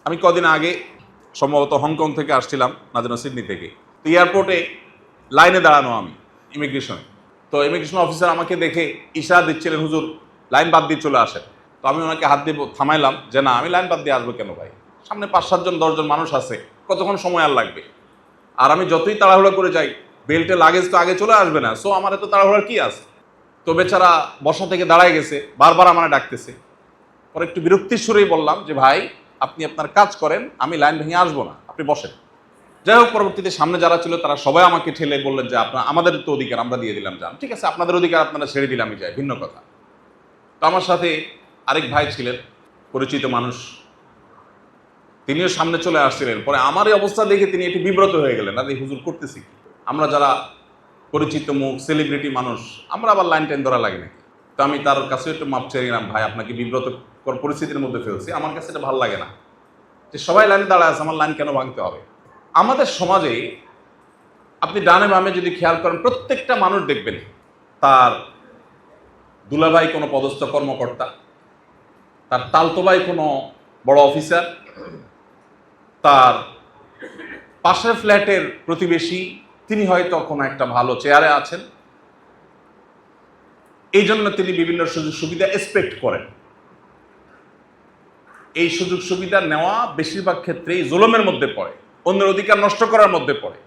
আমি কদিন আগে সম্ভবত হংকং থেকে আসছিলাম, না যেন সিডনি থেকে। তো এয়ারপোর্টে লাইনে দাঁড়ানো আমি ইমিগ্রেশনে। তো ইমিগ্রেশন অফিসার আমাকে দেখে ইশারা দিচ্ছিলেন, হুজুর লাইন বাদ দিয়ে চলে আসেন। তো আমি ওনাকে হাত দিয়ে থামাইলাম যে না, আমি লাইন বাদ দিয়ে আসবো কেন ভাই, সামনে 5-7 জন 10 জন মানুষ আছে, কতক্ষণ সময় আর লাগবে। আর আমি যতই তাড়াহুড়া করে যাই, বেল্টে লাগেজ তো আগে চলে আসবে না, সো আমার এত তাড়াহুড়ার কি আছে। তো বেচারা বসা থেকে দাঁড়ায় গেছে, বারবার আমার ডাকতেছে। পরে একটু বিরক্তির সুরেই বললাম যে ভাই, আপনি আপনার কাজ করেন, আমি লাইন ভেঙে আসবো না, আপনি বসেন। যাই হোক, পরবর্তীতে সামনে যারা ছিল তারা সবাই আমাকে ঠেলে বললেন যে আপনার, আমাদের তো অধিকার, আমরা দিয়ে দিলাম, যান, ঠিক আছে আপনাদের অধিকার আপনারা ছেড়ে দিলাম, আমি যাই, ভিন্ন কথা। তো আমার সাথে আরেক ভাই ছিলেন, পরিচিত মানুষ, তিনিও সামনে চলে আসছিলেন। পরে আমার এই অবস্থা দেখে তিনি একটু বিব্রত হয়ে গেলেন, আরে হুজুর করতেছি কি, আমরা যারা পরিচিত মুখ, সেলিব্রিটি মানুষ, আমরা আবার লাইন টাইন ধরা লাগে নাকি। তো আমি তার কাছে একটু মাপ চেয়ে নিলাম, ভাই আপনাকে বিব্রত পরিস্থিতির মধ্যে ফেলছি, আমার কাছে এটা ভালো লাগে না যে সবাই লাইনে দাঁড়ায় আছে, আমার লাইন কেন ভাঙতে হবে। আমাদের সমাজে আপনি ডানে বামে যদি খেয়াল করেন, প্রত্যেকটা মানুষ দেখবেন তার দুলাভাই কোনো পদস্থ কর্মকর্তা, তার তালতো ভাই কোনো বড় অফিসার, তার পাশের ফ্ল্যাটের প্রতিবেশী, তিনি হয়তো কোনো একটা ভালো চেয়ারে আছেন, এই জন্য তিনি বিভিন্ন সুযোগ সুবিধা এক্সপেক্ট করেন। এই সুযোগ সুবিধা নেওয়া বেশিরভাগ ক্ষেত্রেই জুলুমের মধ্যে পড়ে, অন্যের অধিকার নষ্ট করার মধ্যে পড়ে।